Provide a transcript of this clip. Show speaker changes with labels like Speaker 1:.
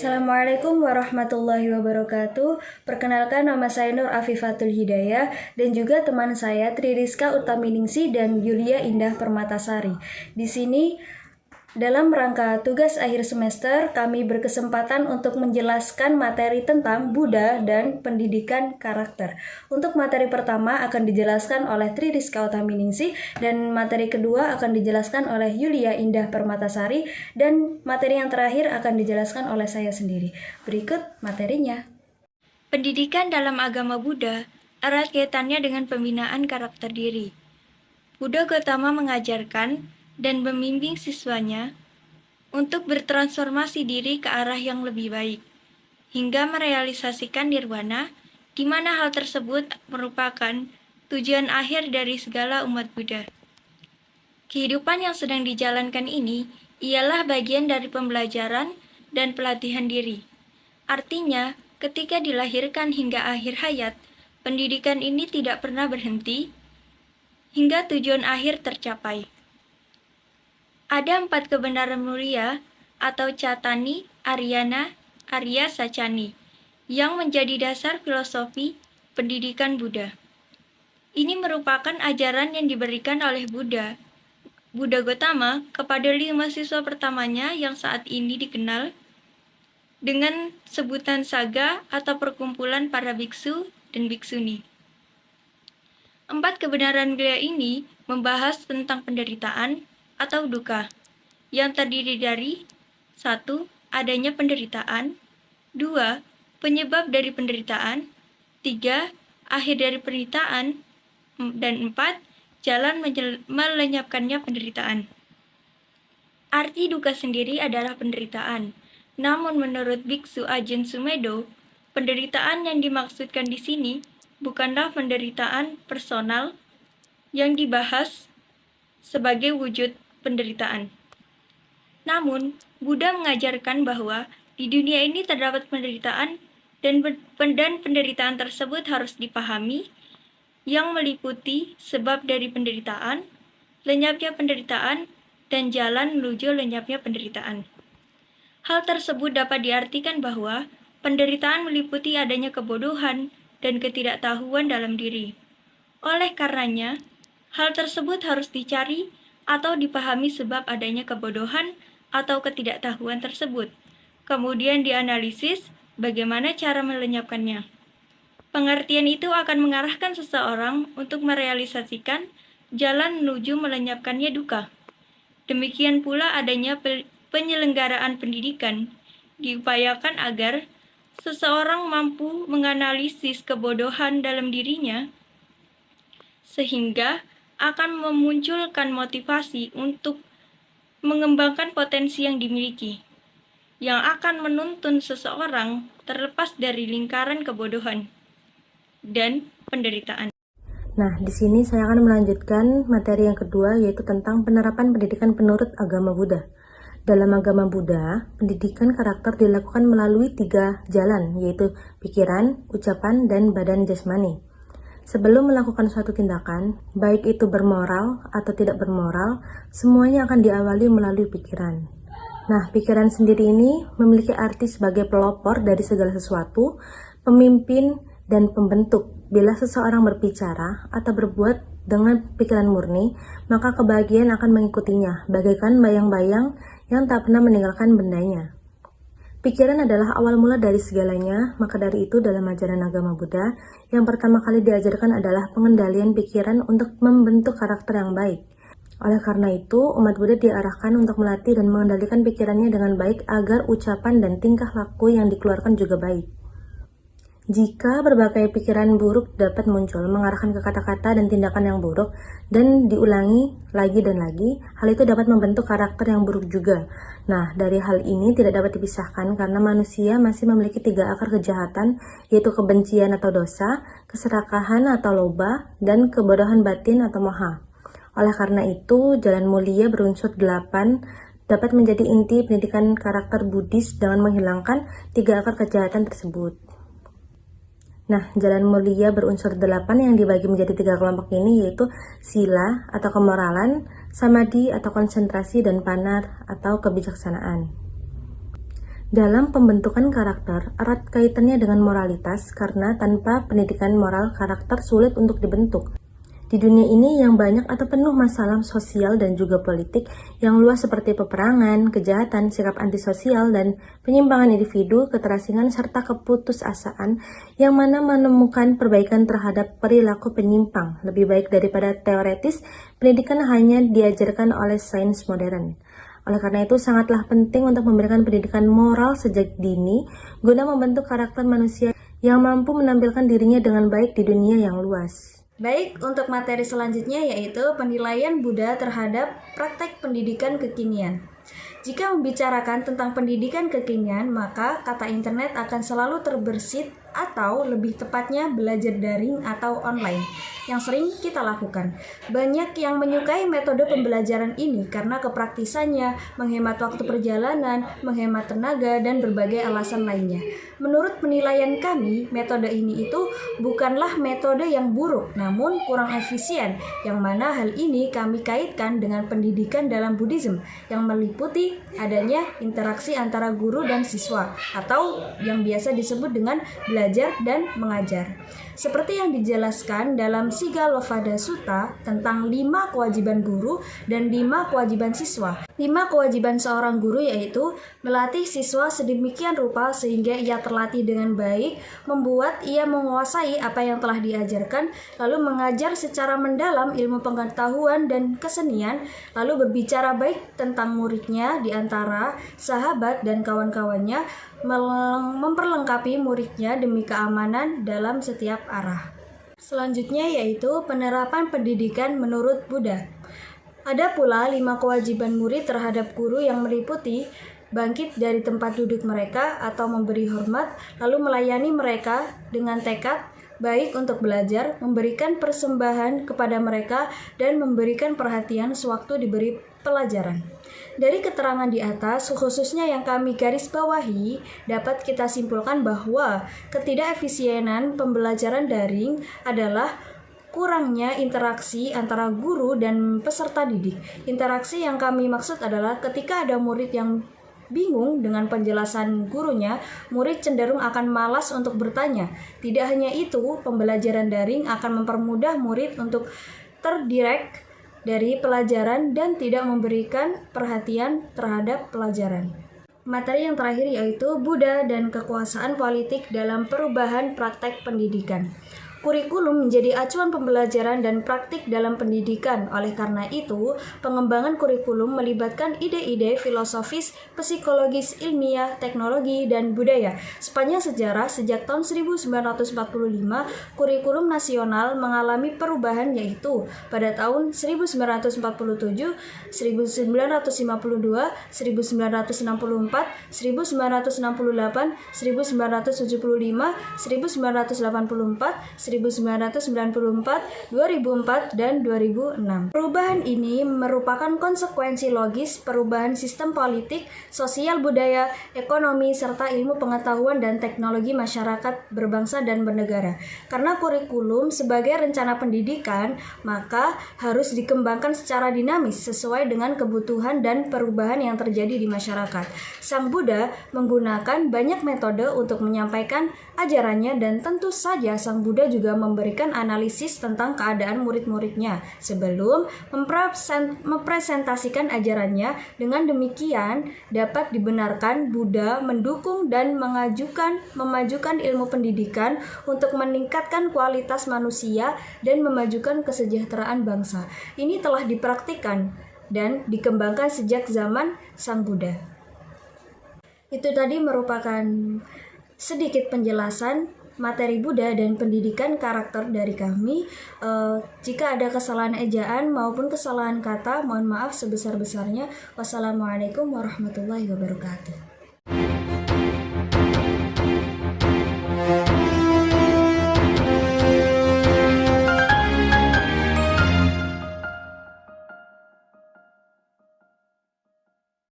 Speaker 1: Assalamualaikum warahmatullahi wabarakatuh. Perkenalkan, nama saya Nur Afifatul Hidayah dan juga teman saya Tri Rizka Utaminingsih dan Yulia Indah Permatasari. Di sini dalam rangka tugas akhir semester, kami berkesempatan untuk menjelaskan materi tentang Buddha dan pendidikan karakter. Untuk materi pertama akan dijelaskan oleh Tri Rizka Utaminingsih dan materi kedua akan dijelaskan oleh Yulia Indah Permatasari dan materi yang terakhir akan dijelaskan oleh saya sendiri. Berikut materinya.
Speaker 2: Pendidikan dalam agama Buddha erat kaitannya dengan pembinaan karakter diri. Buddha Gautama mengajarkan dan membimbing siswanya untuk bertransformasi diri ke arah yang lebih baik, hingga merealisasikan nirwana, di mana hal tersebut merupakan tujuan akhir dari segala umat Buddha. Kehidupan yang sedang dijalankan ini ialah bagian dari pembelajaran dan pelatihan diri. Artinya, ketika dilahirkan hingga akhir hayat, pendidikan ini tidak pernah berhenti hingga tujuan akhir tercapai. Ada 4 kebenaran mulia atau Catani, Aryana, Arya Sacani yang menjadi dasar filosofi pendidikan Buddha. Ini merupakan ajaran yang diberikan oleh Buddha Gautama kepada 5 siswa pertamanya yang saat ini dikenal dengan sebutan Sangha atau perkumpulan para biksu dan biksuni. 4 kebenaran mulia ini membahas tentang penderitaan atau dukkha, yang terdiri dari 1. Adanya penderitaan, 2. Penyebab dari penderitaan, 3. Akhir dari penderitaan, dan 4. Jalan melenyapkannya penderitaan. Arti dukkha sendiri adalah penderitaan, namun menurut Biksu Ajahn Sumedho, penderitaan yang dimaksudkan di sini bukanlah penderitaan personal yang dibahas sebagai wujud penderitaan. Namun, Buddha mengajarkan bahwa di dunia ini terdapat penderitaan dan penderitaan tersebut harus dipahami yang meliputi sebab dari penderitaan, lenyapnya penderitaan, dan jalan menuju lenyapnya penderitaan. Hal tersebut dapat diartikan bahwa penderitaan meliputi adanya kebodohan dan ketidaktahuan dalam diri. Oleh karenanya, hal tersebut harus dicari atau dipahami sebab adanya kebodohan atau ketidaktahuan tersebut. Kemudian dianalisis bagaimana cara melenyapkannya. Pengertian itu akan mengarahkan seseorang untuk merealisasikan jalan menuju melenyapkannya dukkha. Demikian pula adanya penyelenggaraan pendidikan diupayakan agar seseorang mampu menganalisis kebodohan dalam dirinya sehingga akan memunculkan motivasi untuk mengembangkan potensi yang dimiliki, yang akan menuntun seseorang terlepas dari lingkaran kebodohan dan penderitaan.
Speaker 3: Nah, di sini saya akan melanjutkan materi yang kedua, yaitu tentang penerapan pendidikan menurut agama Buddha. Dalam agama Buddha, pendidikan karakter dilakukan melalui 3 jalan, yaitu pikiran, ucapan, dan badan jasmani. Sebelum melakukan suatu tindakan, baik itu bermoral atau tidak bermoral, semuanya akan diawali melalui pikiran. Nah, pikiran sendiri ini memiliki arti sebagai pelopor dari segala sesuatu, pemimpin, dan pembentuk. Bila seseorang berbicara atau berbuat dengan pikiran murni, maka kebahagiaan akan mengikutinya, bagaikan bayang-bayang yang tak pernah meninggalkan bendanya. Pikiran adalah awal mula dari segalanya, maka dari itu dalam ajaran agama Buddha, yang pertama kali diajarkan adalah pengendalian pikiran untuk membentuk karakter yang baik. Oleh karena itu, umat Buddha diarahkan untuk melatih dan mengendalikan pikirannya dengan baik agar ucapan dan tingkah laku yang dikeluarkan juga baik. Jika berbagai pikiran buruk dapat muncul, mengarahkan ke kata-kata dan tindakan yang buruk, dan diulangi lagi dan lagi, hal itu dapat membentuk karakter yang buruk juga. Nah, dari hal ini tidak dapat dipisahkan karena manusia masih memiliki 3 akar kejahatan, yaitu kebencian atau dosa, keserakahan atau loba, dan kebodohan batin atau moha. Oleh karena itu, jalan mulia berunsur 8 dapat menjadi inti pendidikan karakter Buddhis dengan menghilangkan 3 akar kejahatan tersebut. Nah, jalan mulia berunsur 8 yang dibagi menjadi 3 kelompok ini yaitu sila atau kemoralan, samadhi atau konsentrasi, dan panar atau kebijaksanaan. Dalam pembentukan karakter, erat kaitannya dengan moralitas karena tanpa pendidikan moral, karakter sulit untuk dibentuk. Di dunia ini yang banyak atau penuh masalah sosial dan juga politik yang luas seperti peperangan, kejahatan, sikap antisosial, dan penyimpangan individu, keterasingan, serta keputusasaan yang mana menemukan perbaikan terhadap perilaku penyimpang lebih baik daripada teoretis, pendidikan hanya diajarkan oleh sains modern. Oleh karena itu, sangatlah penting untuk memberikan pendidikan moral sejak dini guna membentuk karakter manusia yang mampu menampilkan dirinya dengan baik di dunia yang luas.
Speaker 1: Baik, untuk materi selanjutnya yaitu penilaian Buddha terhadap praktek pendidikan kekinian. Jika membicarakan tentang pendidikan kekinian, maka kata internet akan selalu terbersit atau lebih tepatnya belajar daring atau online yang sering kita lakukan. Banyak yang menyukai metode pembelajaran ini karena kepraktisannya, menghemat waktu perjalanan, menghemat tenaga, dan berbagai alasan lainnya. Menurut penilaian kami, metode ini itu bukanlah metode yang buruk, namun kurang efisien, yang mana hal ini kami kaitkan dengan pendidikan dalam Buddhism yang meliputi adanya interaksi antara guru dan siswa atau yang biasa disebut dengan belajar dan mengajar. Seperti yang dijelaskan dalam Sigalopada Sutta tentang 5 kewajiban guru dan 5 kewajiban siswa. 5 kewajiban seorang guru yaitu melatih siswa sedemikian rupa sehingga ia terlatih dengan baik, membuat ia menguasai apa yang telah diajarkan, lalu mengajar secara mendalam ilmu pengetahuan dan kesenian, lalu berbicara baik tentang muridnya di antara sahabat dan kawan-kawannya, memperlengkapi muridnya demi keamanan dalam setiap arah. Selanjutnya yaitu penerapan pendidikan menurut Buddha. Ada pula 5 kewajiban murid terhadap guru yang meliputi bangkit dari tempat duduk mereka atau memberi hormat, lalu melayani mereka dengan tekad baik untuk belajar, memberikan persembahan kepada mereka, dan memberikan perhatian sewaktu diberi pelajaran. Dari keterangan di atas, khususnya yang kami garis bawahi, dapat kita simpulkan bahwa ketidakefisienan pembelajaran daring adalah kurangnya interaksi antara guru dan peserta didik. Interaksi yang kami maksud adalah ketika ada murid yang bingung dengan penjelasan gurunya, murid cenderung akan malas untuk bertanya. Tidak hanya itu, pembelajaran daring akan mempermudah murid untuk terdirect dari pelajaran dan tidak memberikan perhatian terhadap pelajaran. Materi yang terakhir yaitu Buddha dan kekuasaan politik dalam perubahan praktek pendidikan. Kurikulum menjadi acuan pembelajaran dan praktik dalam pendidikan. Oleh karena itu, pengembangan kurikulum melibatkan ide-ide filosofis, psikologis, ilmiah, teknologi, dan budaya. Sepanjang sejarah, sejak tahun 1945, kurikulum nasional mengalami perubahan yaitu pada tahun 1947, 1952, 1964, 1968, 1975, 1975, 1984, 1994, 2004, dan 2006. Perubahan ini merupakan konsekuensi logis perubahan sistem politik, sosial, budaya, ekonomi, serta ilmu pengetahuan dan teknologi masyarakat berbangsa dan bernegara. Karena kurikulum sebagai rencana pendidikan, maka harus dikembangkan secara dinamis sesuai dengan kebutuhan dan perubahan yang terjadi di masyarakat. Sang Buddha menggunakan banyak metode untuk menyampaikan ajarannya dan tentu saja Sang Buddha juga memberikan analisis tentang keadaan murid-muridnya sebelum mempresentasikan ajarannya. Dengan demikian dapat dibenarkan Buddha mendukung dan memajukan ilmu pendidikan untuk meningkatkan kualitas manusia dan memajukan kesejahteraan bangsa. Ini telah dipraktikkan dan dikembangkan sejak zaman Sang Buddha. Itu tadi merupakan sedikit penjelasan materi Buddha dan pendidikan karakter dari kami. Jika ada kesalahan ejaan maupun kesalahan kata, mohon maaf sebesar-besarnya. Wassalamualaikum warahmatullahi wabarakatuh.